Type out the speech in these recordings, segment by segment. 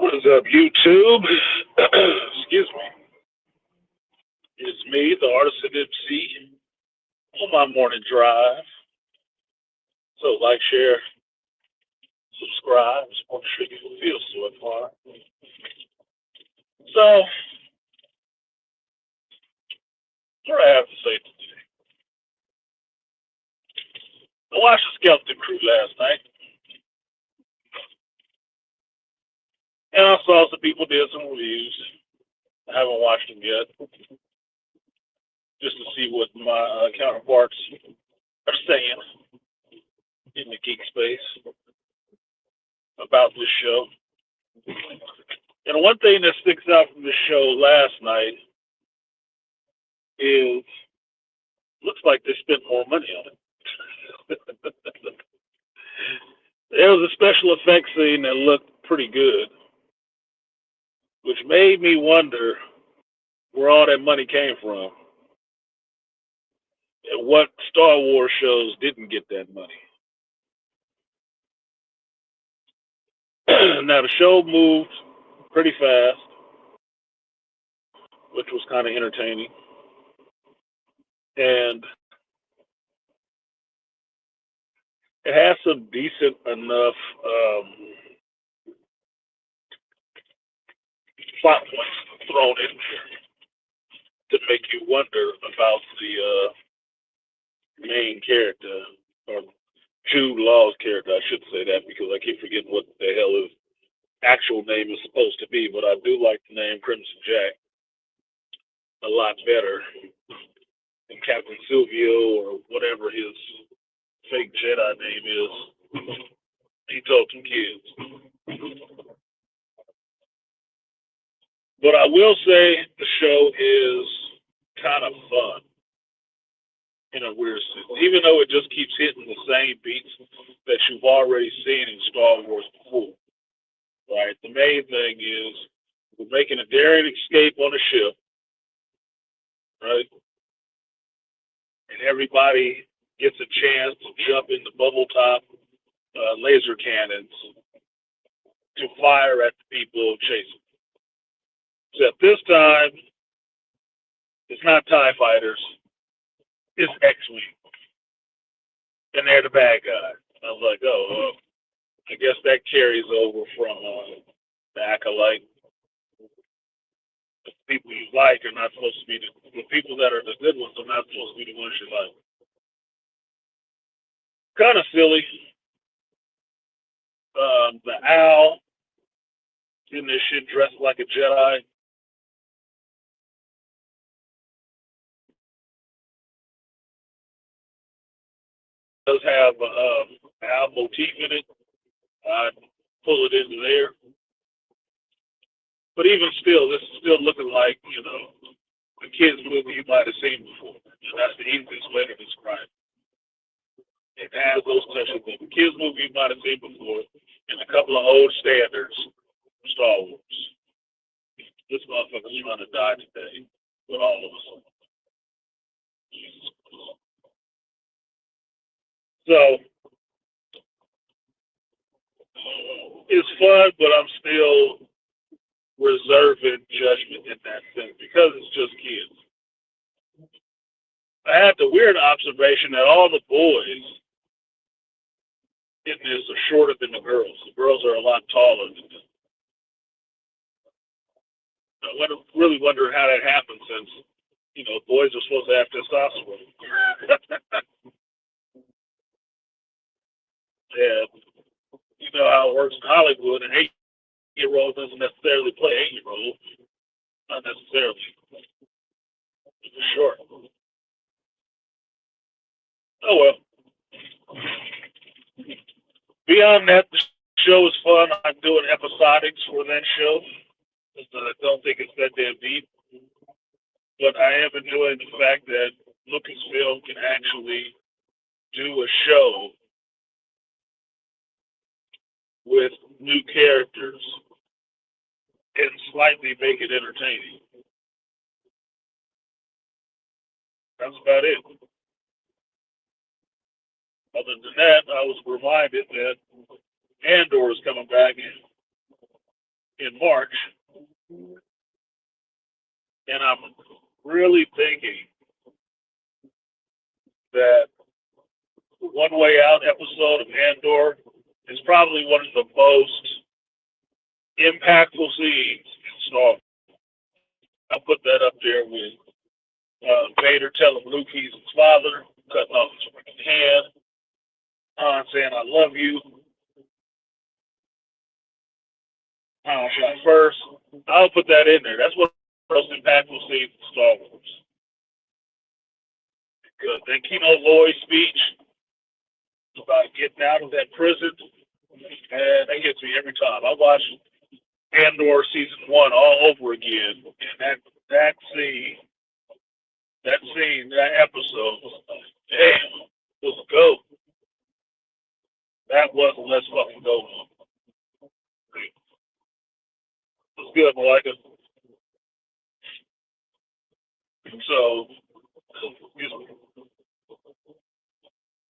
What is up, YouTube? Excuse me. It's me, the Artisan MC, on my morning drive. So, like, share, subscribe. Just want to sure you feel so far. So, what do I have to say today? I watched the Skeleton Crew last night, and I saw some people did some reviews. I haven't watched them yet, just to see what my counterparts are saying in the geek space about this show. And one thing that sticks out from the show last night is looks like they spent more money on it. There was a special effects scene that looked pretty good, which made me wonder where all that money came from and what Star Wars shows didn't get that money. Now, the show moved pretty fast, which was kind of entertaining. And it has some decent enough plot points thrown in there to make you wonder about the main character, or Jude Law's character. I should say that because I keep forgetting what the hell his actual name is supposed to be, but I do like the name Crimson Jack a lot better than Captain Silvio or whatever his fake Jedi name is. He told some kids. But I will say the show is kind of fun in a weird sense, even though it just keeps hitting the same beats that you've already seen in Star Wars before. Right? The main thing is we're making a daring escape on a ship, right? And everybody gets a chance to jump in the bubble top laser cannons to fire at the people chasing. Except this time, it's not TIE fighters, it's X-Wing. And they're the bad guy. I was like, oh, I guess that carries over from the Acolyte. The people you like are not supposed to be the people that are the good ones are not supposed to be the ones you like. Kind of silly. The owl in this shit dressed like a Jedi. Does have owl motif in it. I'd pull it into there. But even still, this is still looking like, a kid's movie you might have seen before. And that's the easiest way to describe it. It has those touches of a kid's movie you might have seen before and a couple of old standards from Star Wars. This motherfucker's trying to die today with all of us. So, it's fun, but I'm still reserving judgment in that sense because it's just kids. I had the weird observation that all the boys in this are shorter than the girls. The girls are a lot taller than them. I really wonder how that happened since, boys are supposed to have testosterone. Yeah, you know how it works in Hollywood. An 8-year-old doesn't necessarily play 8-year-old. Not necessarily. For sure. Oh, well. Beyond that, the show is fun. I'm doing episodics for that show. I don't think it's that damn deep. But I am enjoying the fact that Lucasfilm can actually do a show with new characters and slightly make it entertaining. That's about it. Other than that, I was reminded that Andor is coming back in Andor is probably one of the most impactful scenes in Star Wars. I put that up there with Vader telling Luke he's his father, cutting off his freaking hand, Han saying, I love you. Han shot first. I'll put that in there. That's one of the most impactful scenes in Star Wars. Because that Kino Loy speech about getting out of that prison, and that gets me every time. I watch Andor season 1 all over again, and that scene, that episode was like, damn, let's go. That wasn't let's fucking go. It's good, Malika. So,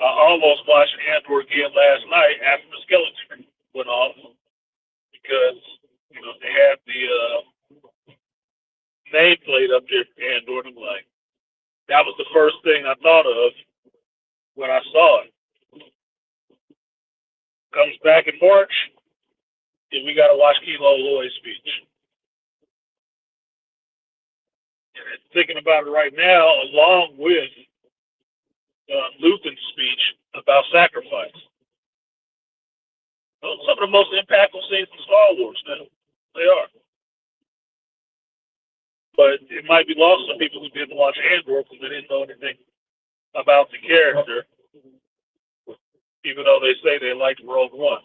I almost watched Andor again last night after the skeleton went off because they had the nameplate up there for Andor, and I'm like, that was the first thing I thought of when I saw it. Comes back in March, and we got to watch Kilo Loy's speech. And thinking about it right now, along with Luthen's speech about sacrifice. Those are some of the most impactful scenes in Star Wars now. They are. But it might be lost on people who didn't watch Andor because they didn't know anything about the character, even though they say they liked Rogue One.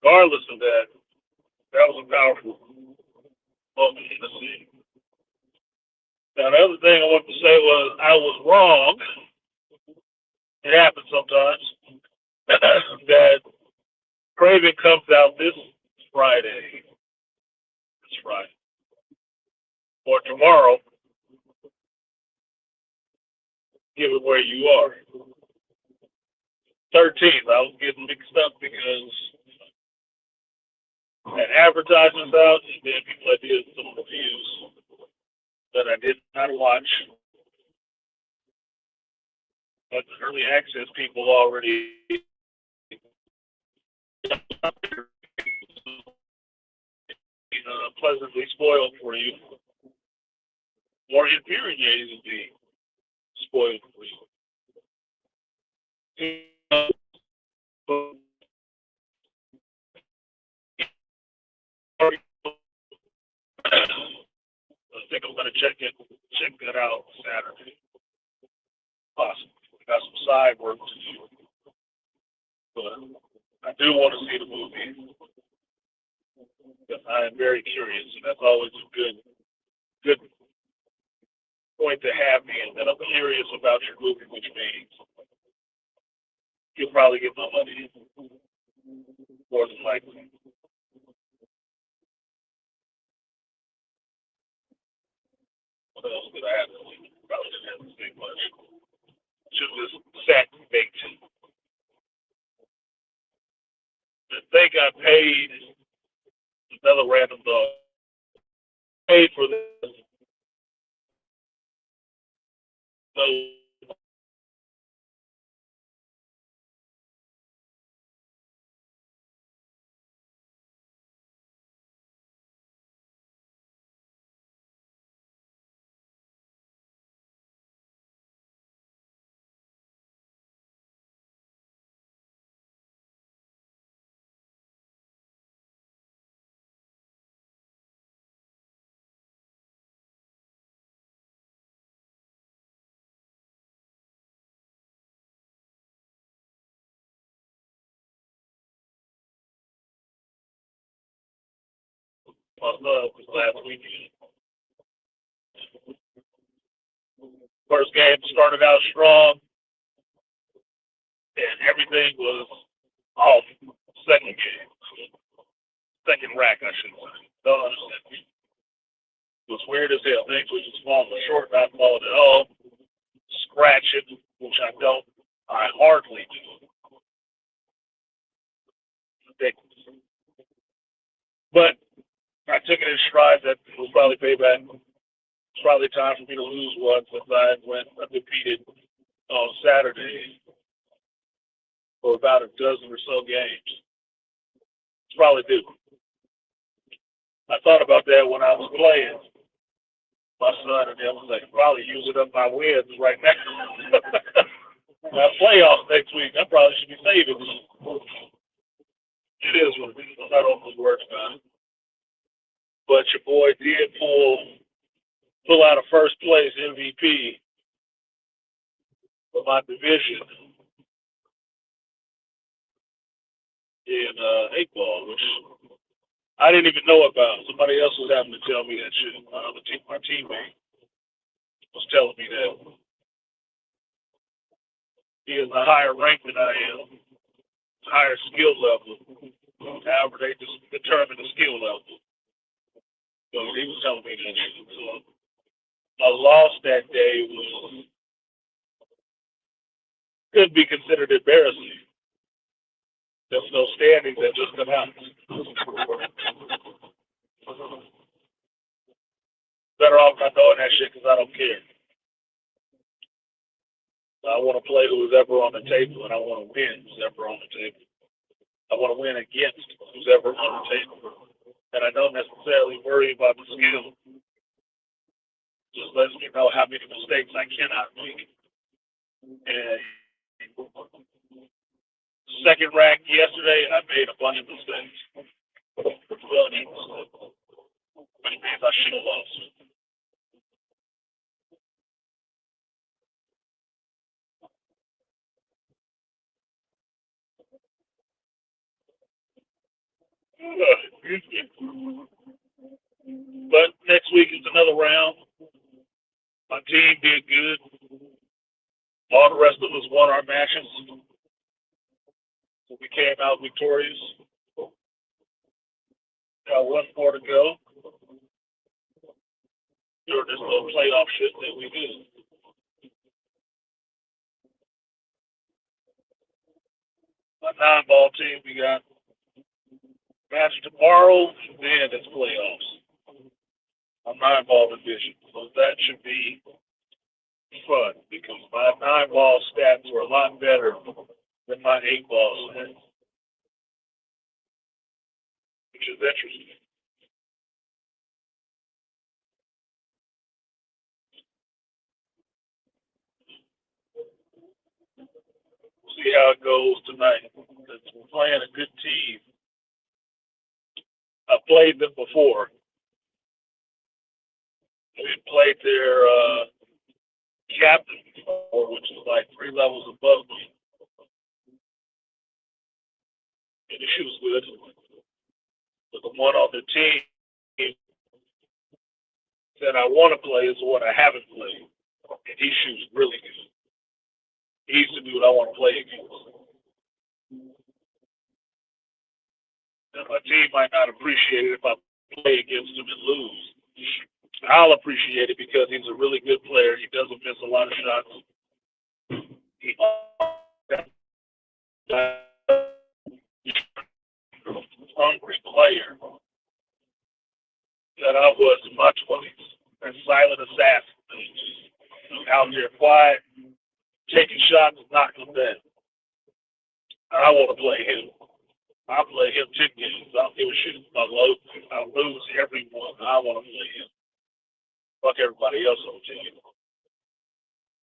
Regardless of that, that was a powerful moment in the scene. Now, the other thing I wanted to say was I was wrong. It happens sometimes. That Kraven comes out this Friday. This Friday. Or tomorrow, given where you are. 13th. I was getting mixed up because that advertisement's out, and then people had did some reviews that I did not watch. But the early access people already pleasantly spoiled for you, or infuriatingly spoiled for you. I think I'm gonna check that out Saturday. Possibly. Got some side work to do. But I do want to see the movie. Because I am very curious, and that's always a good point to have me, and that I'm curious about your movie, which means you'll probably get my money more than likely. What else did I have to say? Probably didn't have to say much. Should just sat and baked. I think I paid another random dog. Paid for this. So my love was last weekend. First game started out strong, and everything was off. Second game, second rack, I should say. Don't understand. It was weird as hell. Things were just falling short, not falling at all. Scratching, which I hardly do. Ridiculous. But I took it in stride that it was probably payback. probably time for me to lose one since I went undefeated on Saturday for about a dozen or so games. It's probably due. I thought about that when I was playing my son, and I was like, probably using up my wins right now. My playoffs next week, I probably should be saving them. It is what it is. I'm not always works, man. But your boy did pull out a first place MVP for my division in 8 ball, which I didn't even know about. Somebody else was having to tell me that shit. My teammate was telling me that he is a higher rank than I am, higher skill level. However, they just determine the skill level. So he was telling me that shit. So a loss that day could be considered embarrassing. There's no standings that just come out. Better off not knowing that shit because I don't care. I want to play who's ever on the table, and I want to win who's ever on the table. I want to win against who's ever on the table. And I don't necessarily worry about the skill. Just lets me know how many mistakes I cannot make. And second rack yesterday, I made a bunch of mistakes. Well, which means I should have lost. But next week is another round. My team did good. All the rest of us won our matches. So we came out victorious. Got one more to go. During this little playoff shit that we do. My 9-ball team, we got match tomorrow, then it's playoffs. A 9-ball division. So that should be fun because my 9-ball stats were a lot better than my 8-ball stats, which is interesting. See how it goes tonight. We're playing a good team. I played them before. We played their captain before, which is like 3 levels above me. And he shoots good. But the one on the team that I want to play is the one I haven't played. And he shoots really good. He's the dude I want to play against. And my team might not appreciate it if I play against him and lose. I'll appreciate it because he's a really good player. He doesn't miss a lot of shots. He's a hungry player that I was in my 20s. A silent assassin. Out there quiet, taking shots, knocking them down. I want to play him. I'll play him 10 games. I don't give a shit. I'll lose every one. I want to play him. Fuck everybody else on the team.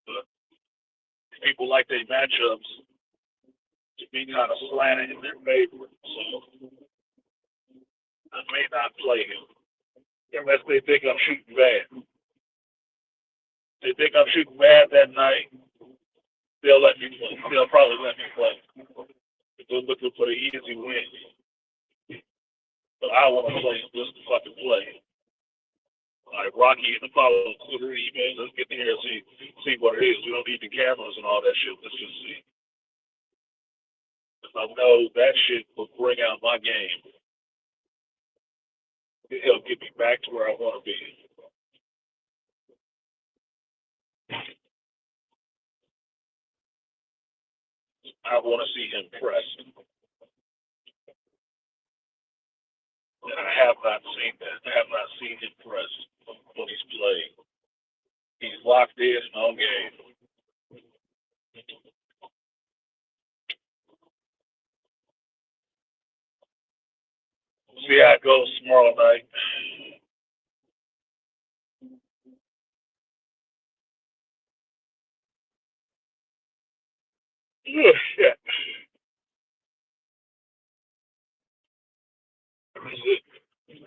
But people like their matchups to be kind of slanted in their favor. So I may not play him unless they think I'm shooting bad. If they think I'm shooting bad that night, they'll let me play. They'll probably let me play. If they're looking for the easy win. But I want to play just to fucking play. Like Rocky and Apollo, man, let's get in here and see what it is. We don't need the cameras and all that shit. Let's just see. I know that shit will bring out my game. It'll get me back to where I want to be. I want to see him pressed. And I have not seen that. I have not seen him pressed when he's playing. He's locked in all game. See how it goes tomorrow night. Oh, shit.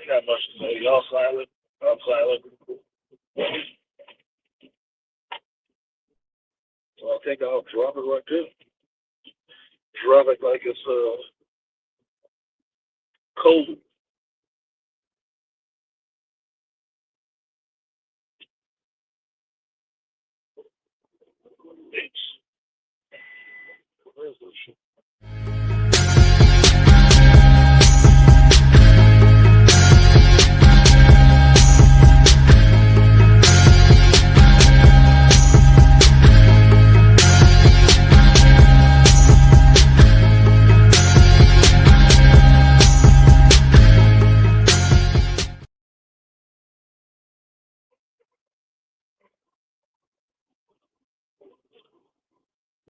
Not much to say. Y'all silent. I'm silent. So I think I'll drop it right there. Drop it like it's cold.